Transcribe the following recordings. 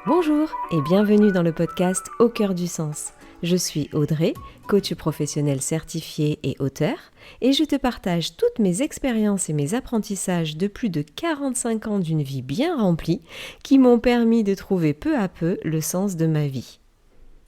Bonjour et bienvenue dans le podcast Au cœur du sens. Je suis Audrey, coach professionnel certifié et auteur, et je te partage toutes mes expériences et mes apprentissages de plus de 45 ans d'une vie bien remplie qui m'ont permis de trouver peu à peu le sens de ma vie.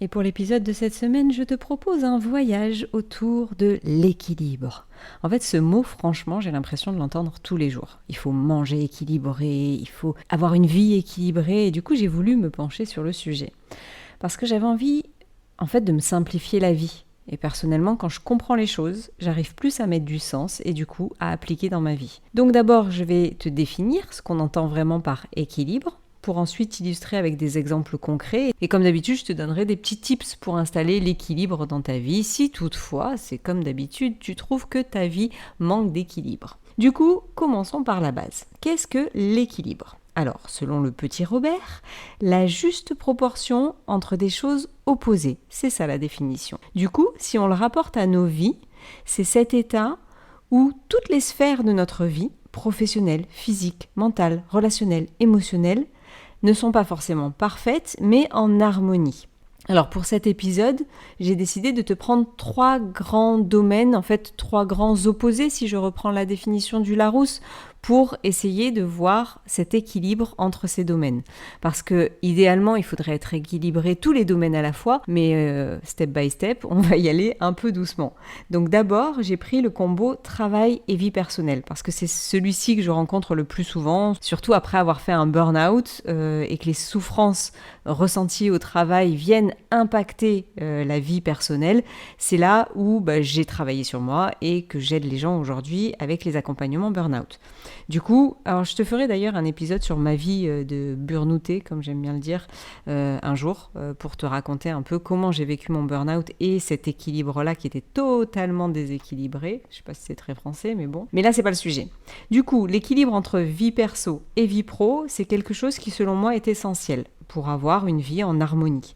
Et pour l'épisode de cette semaine, je te propose un voyage autour de l'équilibre. En fait, ce mot, franchement, j'ai l'impression de l'entendre tous les jours. Il faut manger équilibré, il faut avoir une vie équilibrée, et du coup, j'ai voulu me pencher sur le sujet. Parce que j'avais envie, en fait, de me simplifier la vie. Et personnellement, quand je comprends les choses, j'arrive plus à mettre du sens et du coup à appliquer dans ma vie. Donc d'abord, je vais te définir ce qu'on entend vraiment par équilibre, pour ensuite illustrer avec des exemples concrets. Et comme d'habitude, je te donnerai des petits tips pour installer l'équilibre dans ta vie, si toutefois, c'est comme d'habitude, tu trouves que ta vie manque d'équilibre. Du coup, commençons par la base. Qu'est-ce que l'équilibre ? Alors, selon le petit Robert, la juste proportion entre des choses opposées, c'est ça la définition. Du coup, si on le rapporte à nos vies, c'est cet état où toutes les sphères de notre vie, professionnelle, physique, mentale, relationnelle, émotionnelle, ne sont pas forcément parfaites, mais en harmonie. Alors pour cet épisode, j'ai décidé de te prendre 3 grands domaines, en fait 3 grands opposés si je reprends la définition du Larousse, pour essayer de voir cet équilibre entre ces domaines. Parce que idéalement, il faudrait être équilibré tous les domaines à la fois, mais step by step, on va y aller un peu doucement. Donc d'abord, j'ai pris le combo travail et vie personnelle, parce que c'est celui-ci que je rencontre le plus souvent, surtout après avoir fait un burn-out et que les souffrances ressenties au travail viennent impacter la vie personnelle. C'est là où j'ai travaillé sur moi et que j'aide les gens aujourd'hui avec les accompagnements burn-out. Du coup, alors je te ferai d'ailleurs un épisode sur ma vie de burn-outée, comme j'aime bien le dire, un jour, pour te raconter un peu comment j'ai vécu mon burn-out et cet équilibre-là qui était totalement déséquilibré. Je sais pas si c'est très français, mais bon. Mais là, c'est pas le sujet. Du coup, l'équilibre entre vie perso et vie pro, c'est quelque chose qui, selon moi, est essentiel pour avoir une vie en harmonie.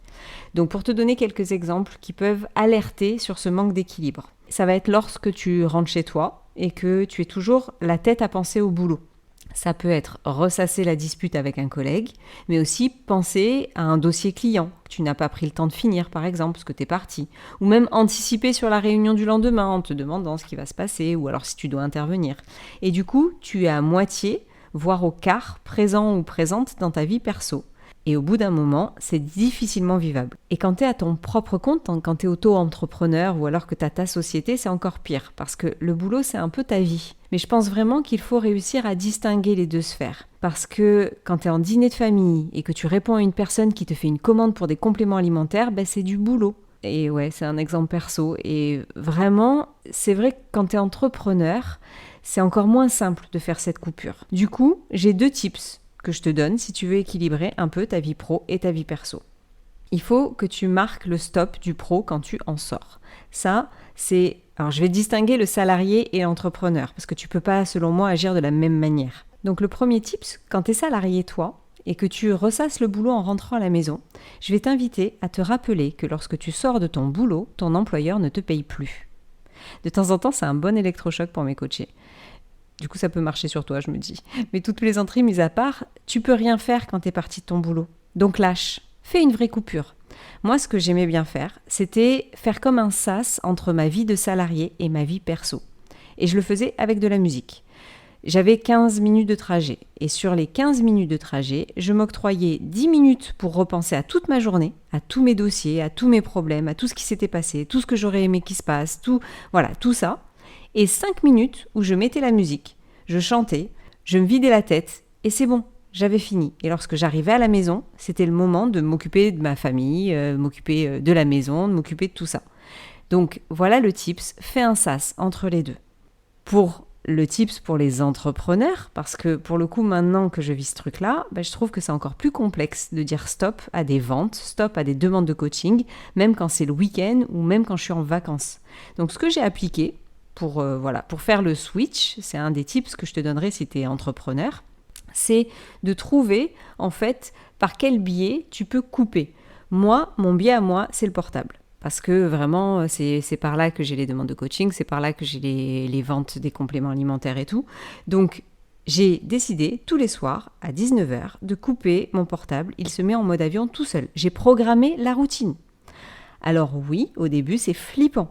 Donc, pour te donner quelques exemples qui peuvent alerter sur ce manque d'équilibre. Ça va être lorsque tu rentres chez toi et que tu es toujours la tête à penser au boulot. Ça peut être ressasser la dispute avec un collègue, mais aussi penser à un dossier client que tu n'as pas pris le temps de finir, par exemple, parce que tu es parti. Ou même anticiper sur la réunion du lendemain en te demandant ce qui va se passer, ou alors si tu dois intervenir. Et du coup, tu es à moitié, voire au quart, présent ou présente dans ta vie perso. Et au bout d'un moment, c'est difficilement vivable. Et quand tu es à ton propre compte, quand tu es auto-entrepreneur ou alors que tu as ta société, c'est encore pire. Parce que le boulot, c'est un peu ta vie. Mais je pense vraiment qu'il faut réussir à distinguer les deux sphères. Parce que quand tu es en dîner de famille et que tu réponds à une personne qui te fait une commande pour des compléments alimentaires, c'est du boulot. Et ouais, c'est un exemple perso. Et vraiment, c'est vrai que quand tu es entrepreneur, c'est encore moins simple de faire cette coupure. Du coup, j'ai 2 tips que je te donne si tu veux équilibrer un peu ta vie pro et ta vie perso. Il faut que tu marques le stop du pro quand tu en sors. Ça, c'est... Alors, je vais distinguer le salarié et l'entrepreneur, parce que tu peux pas, selon moi, agir de la même manière. Donc, le premier tips, quand tu es salarié, toi, et que tu ressasses le boulot en rentrant à la maison, je vais t'inviter à te rappeler que lorsque tu sors de ton boulot, ton employeur ne te paye plus. De temps en temps, c'est un bon électrochoc pour mes coachés. Du coup, ça peut marcher sur toi, je me dis. Mais toutes les entrées mises à part, tu peux rien faire quand t'es parti de ton boulot. Donc lâche, fais une vraie coupure. Moi, ce que j'aimais bien faire, c'était faire comme un sas entre ma vie de salarié et ma vie perso. Et je le faisais avec de la musique. J'avais 15 minutes de trajet. Et sur les 15 minutes de trajet, je m'octroyais 10 minutes pour repenser à toute ma journée, à tous mes dossiers, à tous mes problèmes, à tout ce qui s'était passé, tout ce que j'aurais aimé qu'il se passe, tout ça. Et 5 minutes où je mettais la musique, je chantais, je me vidais la tête et c'est bon, j'avais fini. Et lorsque j'arrivais à la maison, c'était le moment de m'occuper de ma famille, m'occuper de la maison, de m'occuper de tout ça. Donc voilà le tips, fais un sas entre les deux. Pour le tips pour les entrepreneurs, parce que pour le coup maintenant que je vis ce truc-là, je trouve que c'est encore plus complexe de dire stop à des ventes, stop à des demandes de coaching, même quand c'est le week-end ou même quand je suis en vacances. Donc ce que j'ai appliqué, pour faire le switch, c'est un des tips que je te donnerai si tu es entrepreneur, c'est de trouver en fait par quel biais tu peux couper. Moi, mon biais à moi, c'est le portable. Parce que vraiment, c'est par là que j'ai les demandes de coaching, c'est par là que j'ai les ventes des compléments alimentaires et tout. Donc, J'ai décidé tous les soirs à 19h de couper mon portable, il se met en mode avion tout seul. J'ai programmé la routine. Alors oui, au début c'est flippant.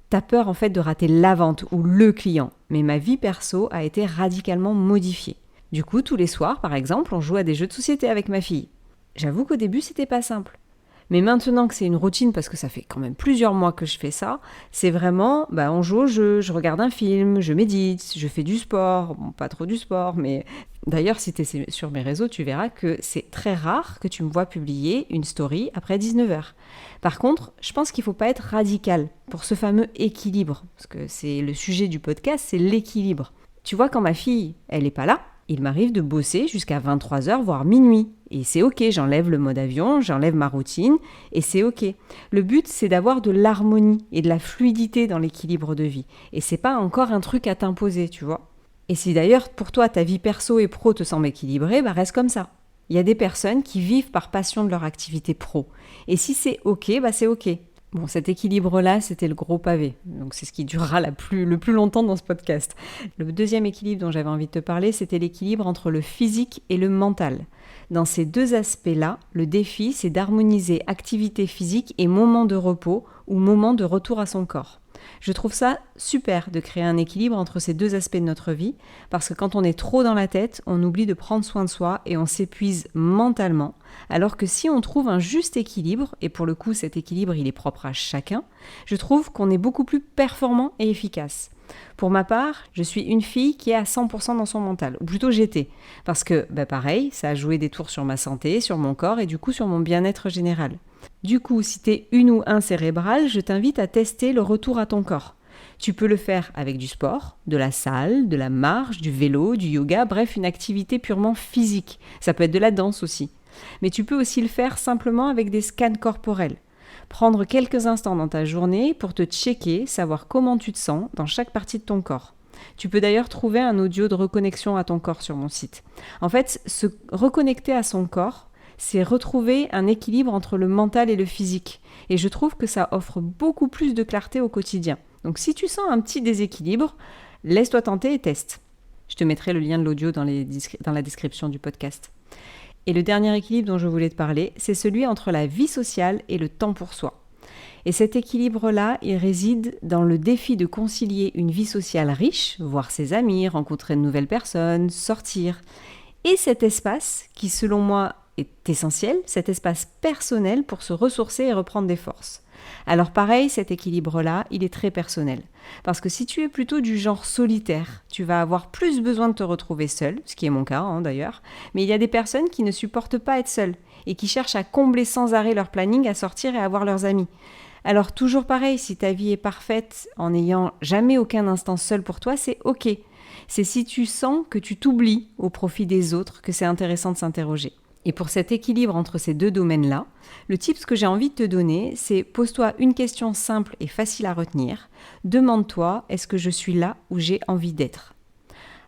T'as peur en fait de rater la vente ou le client, mais ma vie perso a été radicalement modifiée. Du coup, tous les soirs, par exemple, on joue à des jeux de société avec ma fille. J'avoue qu'au début, c'était pas simple. Mais maintenant que c'est une routine, parce que ça fait quand même plusieurs mois que je fais ça, c'est vraiment, on joue au jeu, je regarde un film, je médite, je fais du sport, bon, pas trop du sport, mais d'ailleurs, si tu es sur mes réseaux, tu verras que c'est très rare que tu me vois publier une story après 19h. Par contre, je pense qu'il ne faut pas être radical pour ce fameux équilibre, parce que c'est le sujet du podcast, c'est l'équilibre. Tu vois, quand ma fille, elle n'est pas là, il m'arrive de bosser jusqu'à 23h, voire minuit. Et c'est ok, j'enlève le mode avion, j'enlève ma routine, et c'est ok. Le but, c'est d'avoir de l'harmonie et de la fluidité dans l'équilibre de vie. Et c'est pas encore un truc à t'imposer, tu vois. Et si d'ailleurs, pour toi, ta vie perso et pro te semble équilibrée, reste comme ça. Il y a des personnes qui vivent par passion de leur activité pro. Et si c'est ok, c'est ok. Bon, cet équilibre-là, c'était le gros pavé. Donc, c'est ce qui durera le plus longtemps dans ce podcast. Le deuxième équilibre dont j'avais envie de te parler, c'était l'équilibre entre le physique et le mental. Dans ces deux aspects-là, le défi, c'est d'harmoniser activité physique et moment de repos ou moment de retour à son corps. Je trouve ça super de créer un équilibre entre ces deux aspects de notre vie, parce que quand on est trop dans la tête, on oublie de prendre soin de soi et on s'épuise mentalement, alors que si on trouve un juste équilibre, et pour le coup cet équilibre il est propre à chacun, je trouve qu'on est beaucoup plus performant et efficace. Pour ma part, je suis une fille qui est à 100% dans son mental, ou plutôt j'étais, parce que pareil, ça a joué des tours sur ma santé, sur mon corps et du coup sur mon bien-être général. Du coup, si t'es une ou un cérébral, je t'invite à tester le retour à ton corps. Tu peux le faire avec du sport, de la salle, de la marche, du vélo, du yoga, bref, une activité purement physique. Ça peut être de la danse aussi. Mais tu peux aussi le faire simplement avec des scans corporels. Prendre quelques instants dans ta journée pour te checker, savoir comment tu te sens dans chaque partie de ton corps. Tu peux d'ailleurs trouver un audio de reconnexion à ton corps sur mon site. En fait, se reconnecter à son corps, c'est retrouver un équilibre entre le mental et le physique. Et je trouve que ça offre beaucoup plus de clarté au quotidien. Donc si tu sens un petit déséquilibre, laisse-toi tenter et teste. Je te mettrai le lien de l'audio dans la description du podcast. Et le dernier équilibre dont je voulais te parler, c'est celui entre la vie sociale et le temps pour soi. Et cet équilibre-là, il réside dans le défi de concilier une vie sociale riche, voir ses amis, rencontrer de nouvelles personnes, sortir, et cet espace qui, selon moi, est essentiel, cet espace personnel pour se ressourcer et reprendre des forces. Alors pareil, cet équilibre-là, il est très personnel. Parce que si tu es plutôt du genre solitaire, tu vas avoir plus besoin de te retrouver seul, ce qui est mon cas d'ailleurs, mais il y a des personnes qui ne supportent pas être seules et qui cherchent à combler sans arrêt leur planning, à sortir et à voir leurs amis. Alors toujours pareil, si ta vie est parfaite en n'ayant jamais aucun instant seul pour toi, c'est ok. C'est si tu sens que tu t'oublies au profit des autres que c'est intéressant de s'interroger. Et pour cet équilibre entre ces deux domaines-là, le tip que j'ai envie de te donner, c'est pose-toi une question simple et facile à retenir. Demande-toi, est-ce que je suis là où j'ai envie d'être ?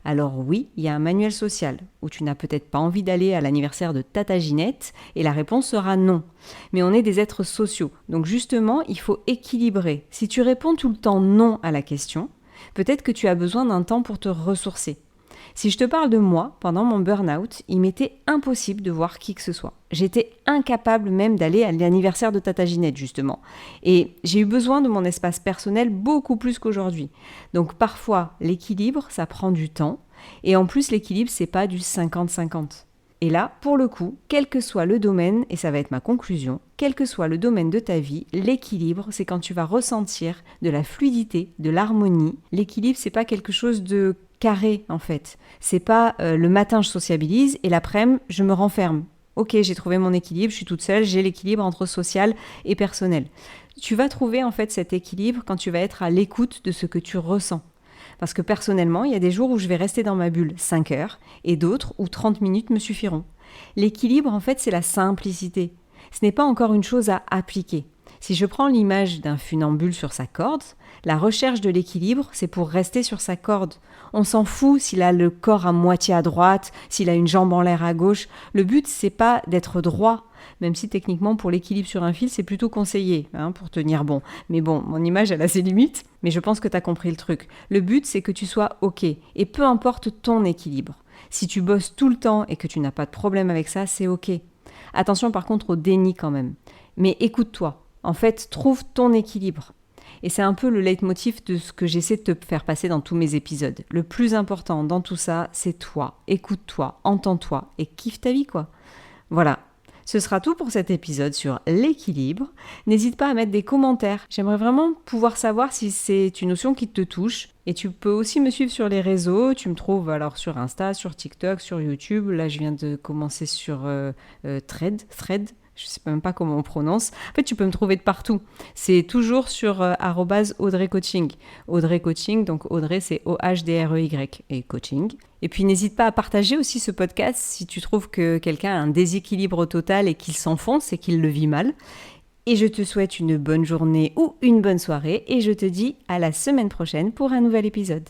Alors oui, il y a un manuel social où tu n'as peut-être pas envie d'aller à l'anniversaire de Tata Ginette et la réponse sera non. Mais on est des êtres sociaux, donc justement, il faut équilibrer. Si tu réponds tout le temps non à la question, peut-être que tu as besoin d'un temps pour te ressourcer. Si je te parle de moi, pendant mon burn-out, il m'était impossible de voir qui que ce soit. J'étais incapable même d'aller à l'anniversaire de Tata Ginette, justement. Et j'ai eu besoin de mon espace personnel beaucoup plus qu'aujourd'hui. Donc parfois, l'équilibre, ça prend du temps. Et en plus, l'équilibre, c'est pas du 50-50. Et là, pour le coup, quel que soit le domaine, et ça va être ma conclusion, quel que soit le domaine de ta vie, l'équilibre, c'est quand tu vas ressentir de la fluidité, de l'harmonie. L'équilibre, c'est pas quelque chose de carré en fait. C'est pas le matin je sociabilise et l'après-midi je me renferme. Ok, j'ai trouvé mon équilibre, je suis toute seule, j'ai l'équilibre entre social et personnel. Tu vas trouver en fait cet équilibre quand tu vas être à l'écoute de ce que tu ressens. Parce que personnellement, il y a des jours où je vais rester dans ma bulle 5 heures et d'autres où 30 minutes me suffiront. L'équilibre en fait c'est la simplicité. Ce n'est pas encore une chose à appliquer. Si je prends l'image d'un funambule sur sa corde, la recherche de l'équilibre, c'est pour rester sur sa corde. On s'en fout s'il a le corps à moitié à droite, s'il a une jambe en l'air à gauche. Le but, c'est pas d'être droit, même si techniquement pour l'équilibre sur un fil, c'est plutôt conseillé pour tenir bon. Mais bon, mon image, elle a ses limites, mais je pense que tu as compris le truc. Le but, c'est que tu sois OK, et peu importe ton équilibre. Si tu bosses tout le temps et que tu n'as pas de problème avec ça, c'est OK. Attention par contre au déni quand même. Mais écoute-toi. En fait, trouve ton équilibre. Et c'est un peu le leitmotiv de ce que j'essaie de te faire passer dans tous mes épisodes. Le plus important dans tout ça, c'est toi. Écoute-toi, entends-toi et kiffe ta vie, quoi. Voilà. Ce sera tout pour cet épisode sur l'équilibre. N'hésite pas à mettre des commentaires. J'aimerais vraiment pouvoir savoir si c'est une notion qui te touche. Et tu peux aussi me suivre sur les réseaux. Tu me trouves alors sur Insta, sur TikTok, sur YouTube. Là, je viens de commencer sur Thread. Je ne sais même pas comment on prononce. En fait, tu peux me trouver de partout. C'est toujours sur @Audrey Coaching. Audrey Coaching, donc Audrey, c'est OHDREY et coaching. Et puis, n'hésite pas à partager aussi ce podcast si tu trouves que quelqu'un a un déséquilibre total et qu'il s'enfonce et qu'il le vit mal. Et je te souhaite une bonne journée ou une bonne soirée et je te dis à la semaine prochaine pour un nouvel épisode.